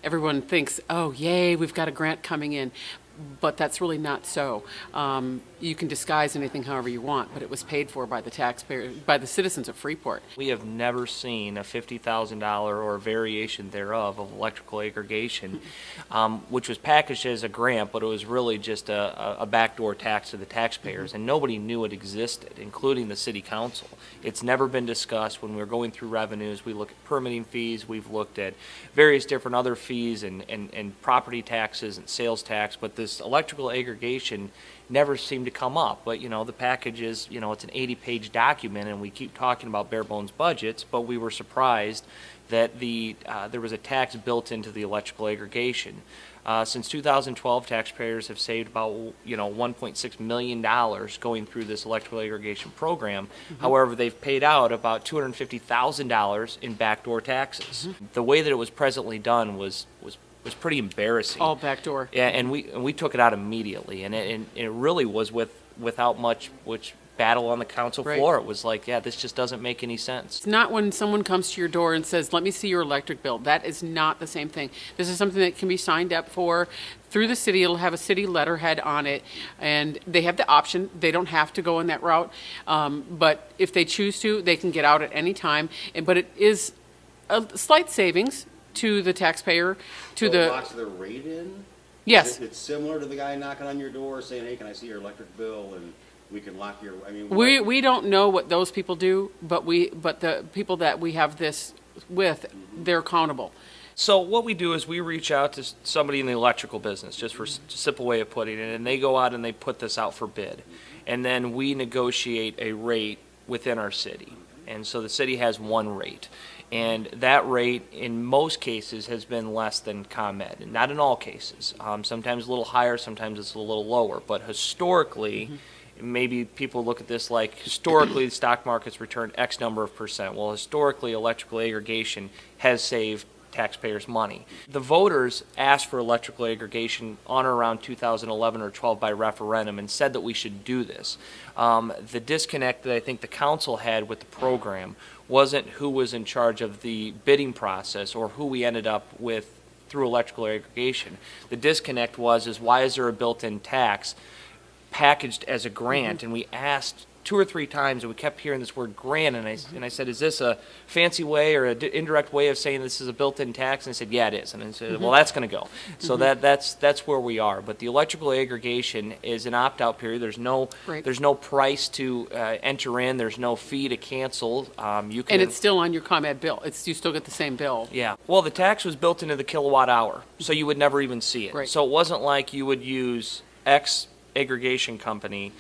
everyone thinks, oh, yay, we've got a grant coming in. But that's really not so. You can disguise anything however you want, but it was paid for by the taxpayer, by the citizens of Freeport. We have never seen a $50,000 or a variation thereof of electrical aggregation, which was packaged as a grant, but it was really just a backdoor tax to the taxpayers, and nobody knew it existed, including the city council. It's never been discussed. When we're going through revenues, we look at permitting fees, we've looked at various different other fees and property taxes and sales tax, but this electrical aggregation never seemed to come up. But the package is, it's an 80-page document, and we keep talking about bare bones budgets, but we were surprised that there was a tax built into the electrical aggregation. Since 2012, taxpayers have saved about $1.6 million going through this electrical aggregation program. However, they've paid out about $250,000 in backdoor taxes. The way that it was presently done was pretty embarrassing. All backdoor. Yeah, and we took it out immediately, and it really was without much battle on the council floor. It was like, yeah, this just doesn't make any sense. It's not when someone comes to your door and says, let me see your electric bill. That is not the same thing. This is something that can be signed up for through the city. It'll have a city letterhead on it, and they have the option. They don't have to go in that route, but if they choose to, they can get out at any time. But it is a slight savings to the taxpayer, to So it the... locks their rate in? Yes. It's similar to the guy knocking on your door saying, hey, can I see your electric bill? And we can lock your, We don't know what those people do, but the people that we have this with, they're accountable. So what we do is we reach out to somebody in the electrical business, just for a simple way of putting it, and they go out and they put this out for bid. And then we negotiate a rate within our city. And so the city has one rate. And that rate, in most cases, has been less than ComEd. And not in all cases. Sometimes a little higher, sometimes it's a little lower. But historically, maybe people look at this like, historically, the stock market's returned X number of percent. Well, historically, electrical aggregation has saved taxpayers money. The voters asked for electrical aggregation on or around 2011 or 12 by referendum and said that we should do this. The disconnect that I think the council had with the program wasn't who was in charge of the bidding process or who we ended up with through electrical aggregation. The disconnect is why is there a built-in tax packaged as a grant? And we asked 2 or 3 times, and we kept hearing this word grant, and I said, is this a fancy way or an indirect way of saying this is a built-in tax? And they said, yeah, it is. And I said, well, that's going to go. So that's where we are. But the electrical aggregation is an opt-out period. There's no price to enter in. There's no fee to cancel. And it's still on your ComEd bill. You still get the same bill. Yeah. Well, the tax was built into the kilowatt hour, so you would never even see it. Right. So it wasn't like you would use X aggregation company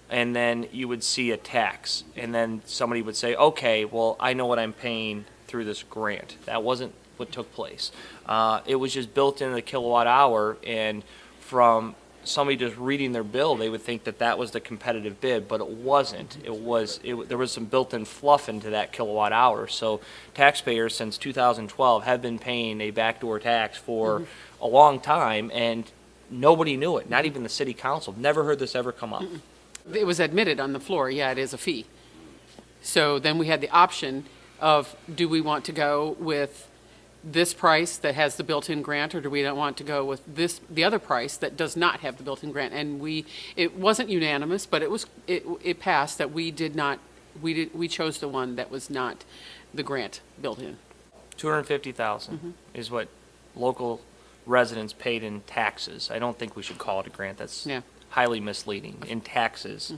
and then you would see a tax, and then somebody would say, okay, well, I know what I'm paying through this grant. That wasn't what took place. It was just built into the kilowatt hour, and from somebody just reading their bill, they would think that was the competitive bid, but it wasn't. There was some built-in fluff into that kilowatt hour. So taxpayers since 2012 have been paying a backdoor tax for a long time, and nobody knew it, not even the city council. Never heard this ever come up. It was admitted on the floor, yeah, it is a fee. So then we had the option of, do we want to go with this price that has the built-in grant, or do we want to go with the other price that does not have the built-in grant? And it wasn't unanimous, but it passed that we chose the one that was not the grant built in. $250,000 is what local residents paid in taxes. I don't think we should call it a grant. That's highly misleading, in taxes.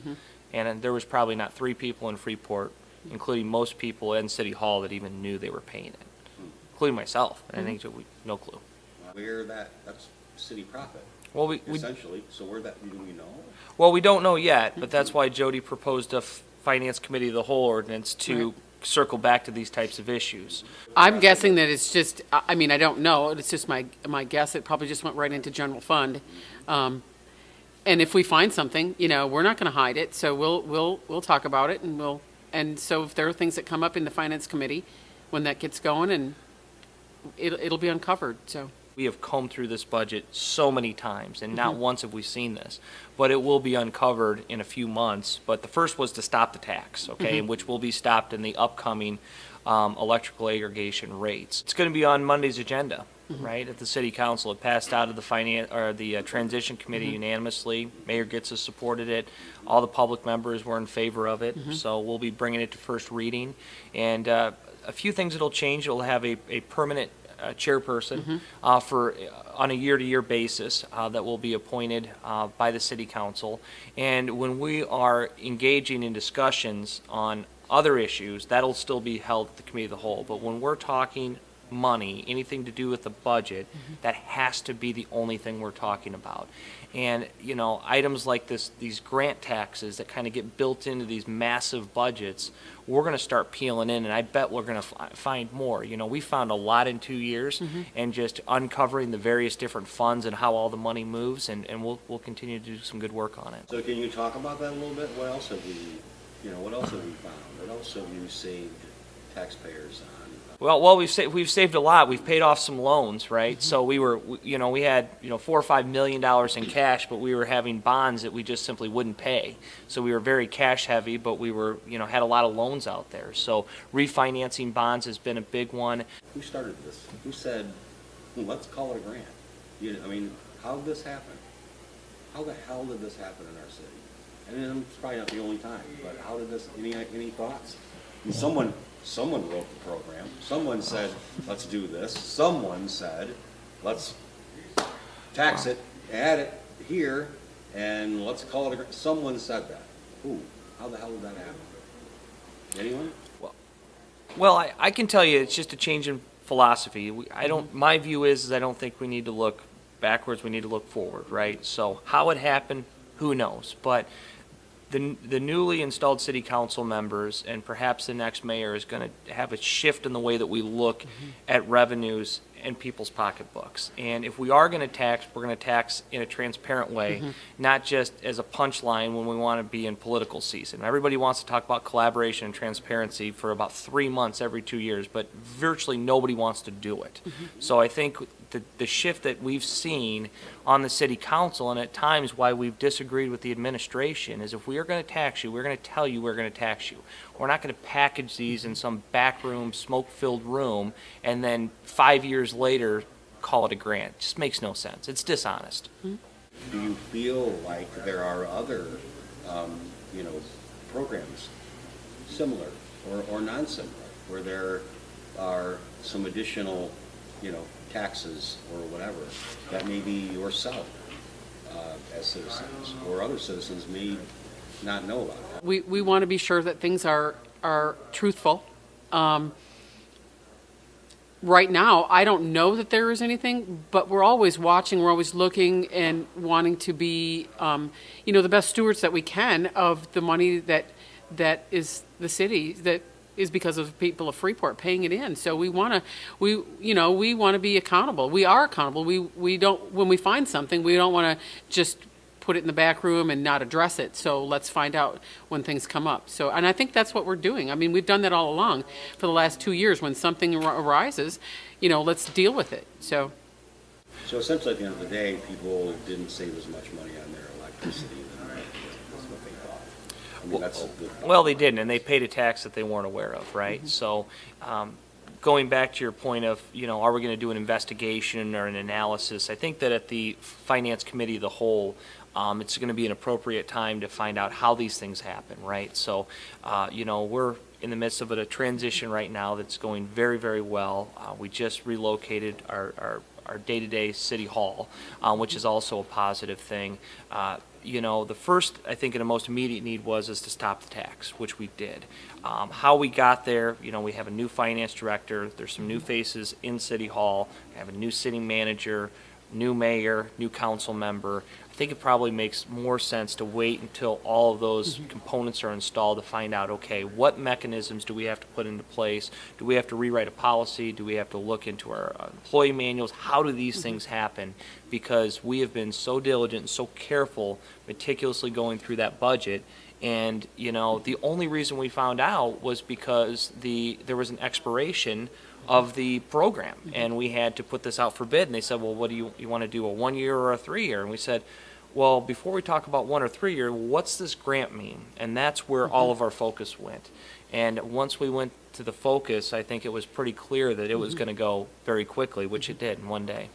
And there was probably not 3 people in Freeport, including most people in City Hall, that even knew they were paying it, including myself. And I think that no clue. That's city profit. Well, essentially. So do we know? Well, we don't know yet, but that's why Jody proposed a Finance Committee of the Whole ordinance to circle back to these types of issues. I'm guessing that it's just, I don't know, it's just my guess. It probably just went right into general fund. And if we find something, we're not going to hide it. So we'll talk about it, and so if there are things that come up in the Finance Committee when that gets going, and it'll be uncovered. So we have combed through this budget so many times, and not once have we seen this. But it will be uncovered in a few months. But the first was to stop the tax, which will be stopped in the upcoming electrical aggregation rates. It's going to be on Monday's agenda. right, at the city council. It passed out of the transition committee unanimously. Mayor Gitz has supported it. All the public members were in favor of it. So we'll be bringing it to first reading. And a few things that'll change. It'll have a permanent chairperson on a year-to-year basis that will be appointed by the city council. And when we are engaging in discussions on other issues, that'll still be held at the committee of the whole. But when we're talking money, anything to do with the budget, that has to be the only thing we're talking about. And, you know, items like these grant taxes that kind of get built into these massive budgets, we're going to start peeling in, and I bet we're going to find more. You know, we found a lot in 2 years, and just uncovering the various different funds and how all the money moves, and we'll continue to do some good work on it. So can you talk about that a little bit? What else have we, what else have we found? What else have you saved taxpayers on? Well, we've saved a lot. We've paid off some loans, right? So we had $4 or $5 million in cash, but we were having bonds that we just simply wouldn't pay. So we were very cash heavy, but we were had a lot of loans out there. So refinancing bonds has been a big one. Who started this? Who said, let's call it a grant? How did this happen? How the hell did this happen in our city? It's probably not the only time, but how did this? Any thoughts? Someone wrote the program. Someone said, let's do this. Someone said, let's tax it, add it here, and let's call it a grant. Someone said that. Who? How the hell did that happen? Anyone? Well, I can tell you it's just a change in philosophy. My view is I don't think we need to look backwards. We need to look forward, right? So how it happened, who knows? But the newly installed city council members and perhaps the next mayor is going to have a shift in the way that we look at revenues and people's pocketbooks. And if we are going to tax, we're going to tax in a transparent way, not just as a punchline when we want to be in political season. Everybody wants to talk about collaboration and transparency for about 3 months every 2 years, but virtually nobody wants to do it. So I think the shift that we've seen on the city council, and at times why we've disagreed with the administration, is if we are going to tax you, we're going to tell you we're going to tax you. We're not going to package these in some backroom, smoke-filled room, and then 5 years later call it a grant. It just makes no sense. It's dishonest. Do you feel like there are other, programs similar or non-similar, where there are some additional, taxes or whatever that maybe yourself as citizens or other citizens may not know about? We want to be sure that things are truthful. Right now, I don't know that there is anything, but we're always watching, we're always looking and wanting to be, the best stewards that we can of the money that is the city, that is because of the people of Freeport paying it in. So we want to be accountable. We are accountable. We don't, when we find something, we don't want to just put it in the back room and not address it. So let's find out when things come up. So, and I think that's what we're doing. I mean, we've done that all along for the last 2 years. When something arises, let's deal with it. So essentially, at the end of the day, people didn't save as much money on their electricity than that's what they thought. Well, they didn't, and they paid a tax that they weren't aware of, right? So going back to your point of, are we going to do an investigation or an analysis, I think that at the Finance Committee of the whole, it's going to be an appropriate time to find out how these things happen, right? So, we're in the midst of a transition right now that's going very, very well. We just relocated our day-to-day city hall, which is also a positive thing. The first, I think, and the most immediate need is to stop the tax, which we did. How we got there, we have a new finance director. There's some new faces in City Hall. We have a new city manager, new mayor, new council member. I think it probably makes more sense to wait until all of those components are installed to find out, okay, what mechanisms do we have to put into place? Do we have to rewrite a policy? Do we have to look into our employee manuals? How do these things happen? Because we have been so diligent and so careful, meticulously going through that budget. And, the only reason we found out was because there was an expiration of the program, and we had to put this out for bid. And they said, well, what do you want to do, a 1 year or a 3 year? And we said, well, before we talk about 1 or 3 year, what's this grant mean? And that's where all of our focus went. And once we went to the focus, I think it was pretty clear that it was gonna go very quickly, which it did in one day.